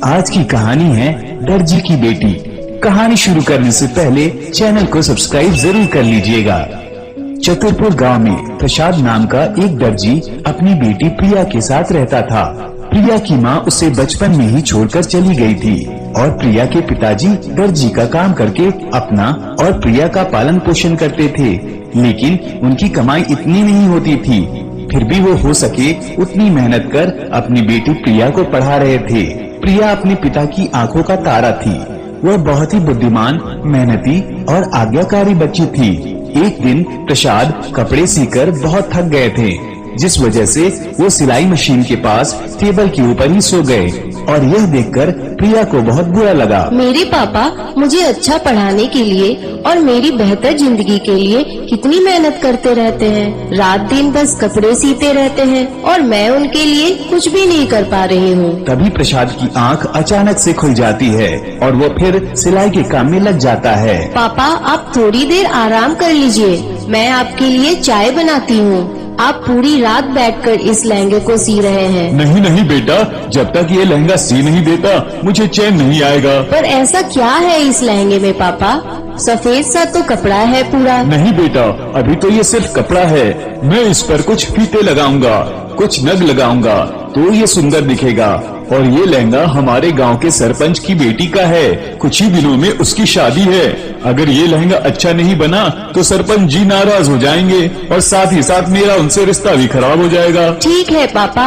आज की कहानी है दर्जी की बेटी। कहानी शुरू करने से पहले चैनल को सब्सक्राइब जरूर कर लीजिएगा। चतुरपुर गांव में प्रसाद नाम का एक दर्जी अपनी बेटी प्रिया के साथ रहता था। प्रिया की मां उसे बचपन में ही छोड़कर चली गई थी और प्रिया के पिताजी दर्जी का काम करके अपना और प्रिया का पालन पोषण करते थे, लेकिन उनकी कमाई इतनी नहीं होती थी। फिर भी वो हो सके उतनी मेहनत कर अपनी बेटी प्रिया को पढ़ा रहे थे। प्रिया अपने पिता की आंखों का तारा थी। वह बहुत ही बुद्धिमान, मेहनती और आज्ञाकारी बच्ची थी। एक दिन प्रसाद कपड़े सीकर बहुत थक गए थे, जिस वजह से वो सिलाई मशीन के पास टेबल के ऊपर ही सो गए और यह देखकर प्रिया को बहुत बुरा लगा। मेरे पापा मुझे अच्छा पढ़ाने के लिए और मेरी बेहतर जिंदगी के लिए कितनी मेहनत करते रहते हैं। रात दिन बस कपड़े सीते रहते हैं और मैं उनके लिए कुछ भी नहीं कर पा रही हूँ। तभी प्रसाद की आंख अचानक से खुल जाती है और वो फिर सिलाई के काम में लग जाता है। पापा आप थोड़ी देर आराम कर लीजिए, मैं आपके लिए चाय बनाती हूँ। आप पूरी रात बैठकर इस लहंगे को सी रहे हैं। नहीं नहीं बेटा, जब तक ये लहंगा सी नहीं देता मुझे चैन नहीं आएगा। पर ऐसा क्या है इस लहंगे में पापा? सफेद सा तो कपड़ा है पूरा। नहीं बेटा, अभी तो ये सिर्फ कपड़ा है। मैं इस पर कुछ फीते लगाऊंगा, कुछ नग लगाऊंगा तो ये सुंदर दिखेगा। और ये लहंगा हमारे गांव के सरपंच की बेटी का है। कुछ ही दिनों में उसकी शादी है। अगर ये लहंगा अच्छा नहीं बना तो सरपंच जी नाराज हो जाएंगे और साथ ही साथ मेरा उनसे रिश्ता भी खराब हो जाएगा। ठीक है पापा,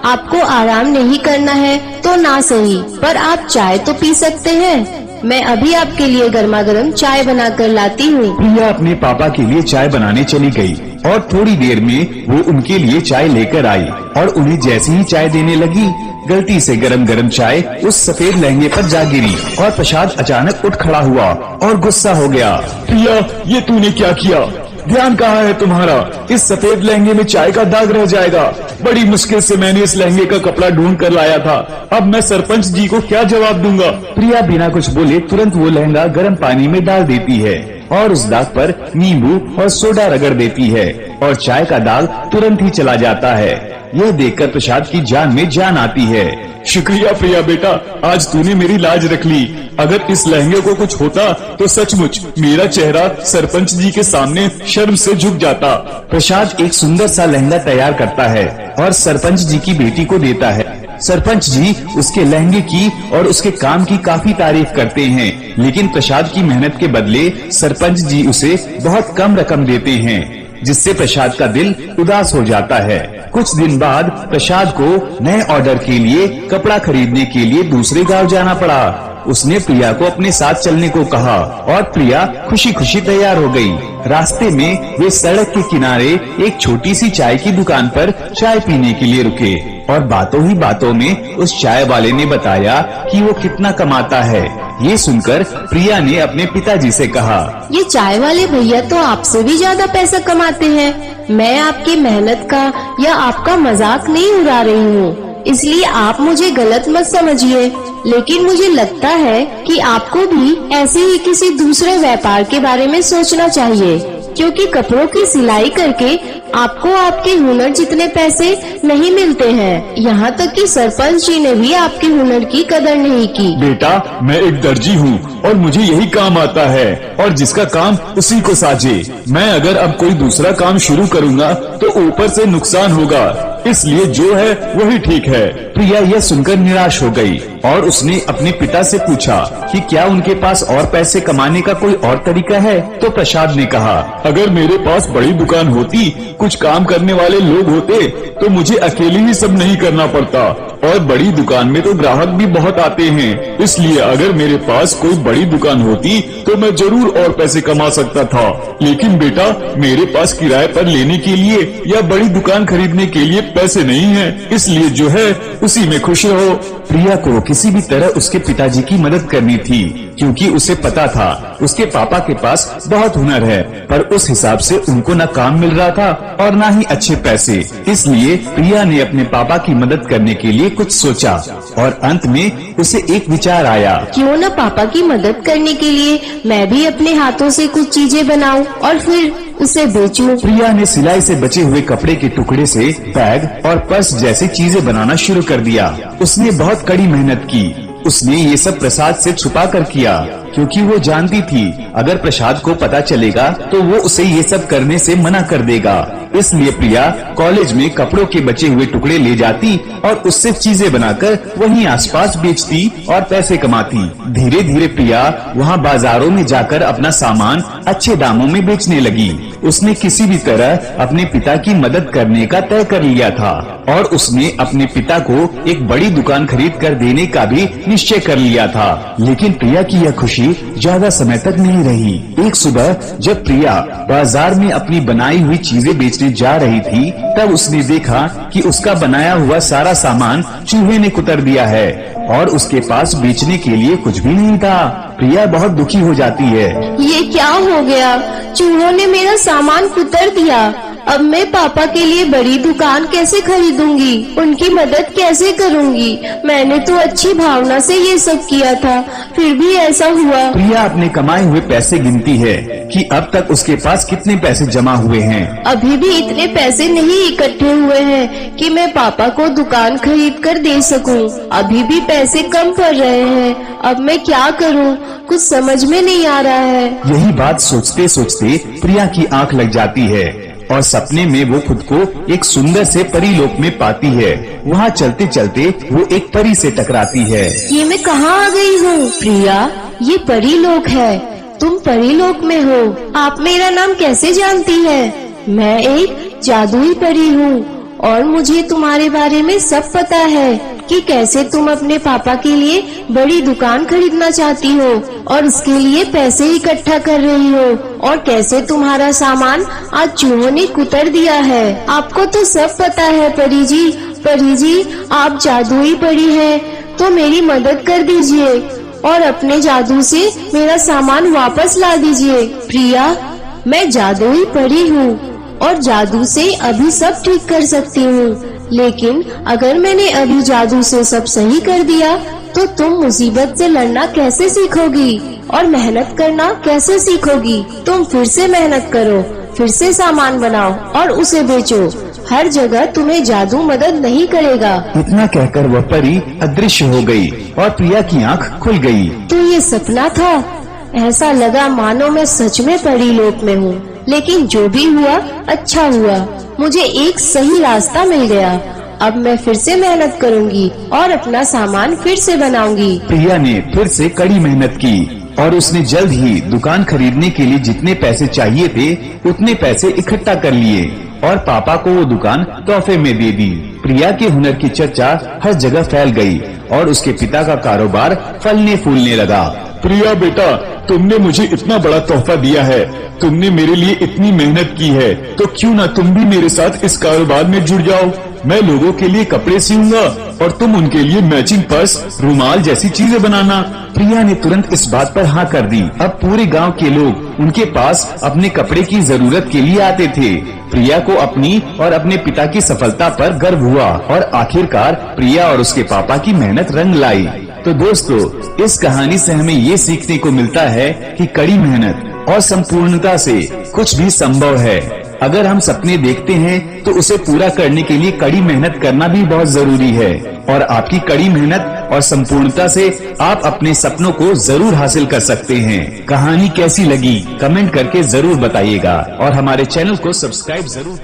आपको आराम नहीं करना है तो ना सही, पर आप चाय तो पी सकते हैं। मैं अभी आपके लिए गर्मा गर्म चाय बना कर लाती हूँ। प्रिया अपने पापा के लिए चाय बनाने चली गई और थोड़ी देर में वो उनके लिए चाय लेकर आई और उन्हें जैसे ही चाय देने लगी, गलती से गरम गरम चाय उस सफेद लहंगे पर जा गिरी और प्रसाद अचानक उठ खड़ा हुआ और गुस्सा हो गया। प्रिया, ये तूने क्या किया? ध्यान कहाँ है तुम्हारा? इस सफेद लहंगे में चाय का दाग रह जाएगा। बड़ी मुश्किल से मैंने इस लहंगे का कपड़ा ढूंढ कर लाया था। अब मैं सरपंच जी को क्या जवाब दूंगा? प्रिया बिना कुछ बोले तुरंत वो लहंगा गर्म पानी में डाल देती है और उस दाग पर नींबू और सोडा रगड़ देती है और चाय का दाग तुरंत ही चला जाता है। यह देखकर प्रसाद की जान में जान आती है। शुक्रिया प्रिया बेटा, आज तूने मेरी लाज रख ली। अगर इस लहंगे को कुछ होता तो सचमुच मेरा चेहरा सरपंच जी के सामने शर्म से झुक जाता। प्रसाद एक सुंदर सा लहंगा तैयार करता है और सरपंच जी की बेटी को देता है। सरपंच जी उसके लहंगे की और उसके काम की काफी तारीफ करते हैं, लेकिन प्रसाद की मेहनत के बदले सरपंच जी उसे बहुत कम रकम देते हैं, जिससे प्रसाद का दिल उदास हो जाता है। कुछ दिन बाद प्रसाद को नए ऑर्डर के लिए कपड़ा खरीदने के लिए दूसरे गांव जाना पड़ा। उसने प्रिया को अपने साथ चलने को कहा और प्रिया खुशी खुशी तैयार हो गई। रास्ते में वे सड़क के किनारे एक छोटी सी चाय की दुकान पर चाय पीने के लिए रुके और बातों ही बातों में उस चाय वाले ने बताया कि वो कितना कमाता है। ये सुनकर प्रिया ने अपने पिताजी से कहा, ये चाय वाले भैया तो आपसे भी ज्यादा पैसा कमाते हैं। मैं आपकी मेहनत का या आपका मजाक नहीं उड़ा रही हूँ, इसलिए आप मुझे गलत मत समझिए। लेकिन मुझे लगता है कि आपको भी ऐसे ही किसी दूसरे व्यापार के बारे में सोचना चाहिए, क्योंकि कपड़ों की सिलाई करके आपको आपके हुनर जितने पैसे नहीं मिलते हैं। यहाँ तक कि सरपंच जी ने भी आपके हुनर की कदर नहीं की। बेटा, मैं एक दर्जी हूँ और मुझे यही काम आता है और जिसका काम उसी को साझे। मैं अगर अब कोई दूसरा काम शुरू करूँगा तो ऊपर से नुकसान होगा, इसलिए जो है वही ठीक है। प्रिया यह सुनकर निराश हो गई और उसने अपने पिता से पूछा कि क्या उनके पास और पैसे कमाने का कोई और तरीका है। तो प्रसाद ने कहा, अगर मेरे पास बड़ी दुकान होती, कुछ काम करने वाले लोग होते तो मुझे अकेले ही सब नहीं करना पड़ता और बड़ी दुकान में तो ग्राहक भी बहुत आते हैं। इसलिए अगर मेरे पास कोई बड़ी दुकान होती तो मैं जरूर और पैसे कमा सकता था। लेकिन बेटा, मेरे पास किराए पर लेने के लिए या बड़ी दुकान खरीदने के लिए पैसे नहीं है, इसलिए जो है उसी में खुश रहो। प्रिया को किसी भी तरह उसके पिताजी की मदद करनी थी, क्योंकि उसे पता था उसके पापा के पास बहुत हुनर है, पर उस हिसाब से उनको न काम मिल रहा था और न ही अच्छे पैसे। इसलिए प्रिया ने अपने पापा की मदद करने के लिए कुछ सोचा और अंत में उसे एक विचार आया, क्यों न पापा की मदद करने के लिए मैं भी अपने हाथों से कुछ चीजें बनाऊं और फिर उसे बेचूं। प्रिया ने सिलाई से बचे हुए कपड़े के टुकड़े से बैग और पर्स जैसी चीजें बनाना शुरू कर दिया। उसने बहुत कड़ी मेहनत की उसने ये सब प्रसाद से छुपा कर किया, क्योंकि वो जानती थी अगर प्रसाद को पता चलेगा तो वो उसे ये सब करने से मना कर देगा। इसलिए प्रिया कॉलेज में कपड़ों के बचे हुए टुकड़े ले जाती और उससे चीजें बनाकर वहीं आसपास बेचती और पैसे कमाती। धीरे धीरे प्रिया वहाँ बाजारों में जाकर अपना सामान अच्छे दामों में बेचने लगी। उसने किसी भी तरह अपने पिता की मदद करने का तय कर लिया था और उसने अपने पिता को एक बड़ी दुकान खरीद कर देने का भी निश्चय कर लिया था। लेकिन प्रिया की यह खुशी ज्यादा समय तक नहीं रही। एक सुबह जब प्रिया बाजार में अपनी बनाई हुई चीजें बेचने जा रही थी, तब उसने देखा कि उसका बनाया हुआ सारा सामान चूहे ने कुतर दिया है और उसके पास बेचने के लिए कुछ भी नहीं था। प्रिया बहुत दुखी हो जाती है। ये क्या हो गया? चूहों ने मेरा सामान कुतर दिया। अब मैं पापा के लिए बड़ी दुकान कैसे खरीदूंगी? उनकी मदद कैसे करूंगी? मैंने तो अच्छी भावना से ये सब किया था, फिर भी ऐसा हुआ। प्रिया अपने कमाए हुए पैसे गिनती है कि अब तक उसके पास कितने पैसे जमा हुए हैं। अभी भी इतने पैसे नहीं इकट्ठे हुए हैं कि मैं पापा को दुकान खरीद कर दे सकूं। अभी भी पैसे कम पड़ रहे हैं। अब मैं क्या करूं? कुछ समझ में नहीं आ रहा है। यही बात सोचते सोचते प्रिया की आंख लग जाती है और सपने में वो खुद को एक सुंदर से परीलोक में पाती है। वहाँ चलते चलते वो एक परी से टकराती है। ये मैं कहाँ आ गई हूँ? प्रिया, ये परीलोक है। तुम परीलोक में हो। आप मेरा नाम कैसे जानती है? मैं एक जादुई परी हूँ और मुझे तुम्हारे बारे में सब पता है कि कैसे तुम अपने पापा के लिए बड़ी दुकान खरीदना चाहती हो और उसके लिए पैसे इकट्ठा कर रही हो और कैसे तुम्हारा सामान आज चूहों ने कुतर दिया है। आपको तो सब पता है परी जी। परी जी, आप जादुई परी हैं, तो मेरी मदद कर दीजिए और अपने जादू से मेरा सामान वापस ला दीजिए। प्रिया, मैं जादुई परी हूँ और जादू से अभी सब ठीक कर सकती हूँ, लेकिन अगर मैंने अभी जादू से सब सही कर दिया तो तुम मुसीबत से लड़ना कैसे सीखोगी और मेहनत करना कैसे सीखोगी? तुम फिर से मेहनत करो, फिर से सामान बनाओ और उसे बेचो। हर जगह तुम्हें जादू मदद नहीं करेगा। इतना कहकर वह परी अदृश्य हो गई और प्रिया की आंख खुल गई। तो ये सपना था? ऐसा लगा मानो मैं सच में परीलोक में हूँ। लेकिन जो भी हुआ अच्छा हुआ। मुझे एक सही रास्ता मिल गया। अब मैं फिर से मेहनत करूँगी और अपना सामान फिर से बनाऊंगी। प्रिया ने फिर से कड़ी मेहनत की और उसने जल्द ही दुकान खरीदने के लिए जितने पैसे चाहिए थे उतने पैसे इकट्ठा कर लिए और पापा को वो दुकान तोहफे में दे दी। प्रिया के हुनर की चर्चा हर जगह फैल गई और उसके पिता का कारोबार फलने फूलने लगा। प्रिया बेटा, तुमने मुझे इतना बड़ा तोहफा दिया है, तुमने मेरे लिए इतनी मेहनत की है, तो क्यों ना तुम भी मेरे साथ इस कारोबार में जुड़ जाओ। मैं लोगों के लिए कपड़े सीऊंगा और तुम उनके लिए मैचिंग पर्स, रुमाल जैसी चीजें बनाना। प्रिया ने तुरंत इस बात पर हाँ कर दी। अब पूरे गांव के लोग उनके पास अपने कपड़े की जरूरत के लिए आते थे। प्रिया को अपनी और अपने पिता की सफलता पर गर्व हुआ और आखिरकार प्रिया और उसके पापा की मेहनत रंग लाई। तो दोस्तों, इस कहानी से हमें ये सीखने को मिलता है कि कड़ी मेहनत और संपूर्णता से कुछ भी संभव है। अगर हम सपने देखते हैं तो उसे पूरा करने के लिए कड़ी मेहनत करना भी बहुत जरूरी है और आपकी कड़ी मेहनत और संपूर्णता से आप अपने सपनों को जरूर हासिल कर सकते हैं। कहानी कैसी लगी कमेंट करके जरूर बताइएगा और हमारे चैनल को सब्सक्राइब जरूर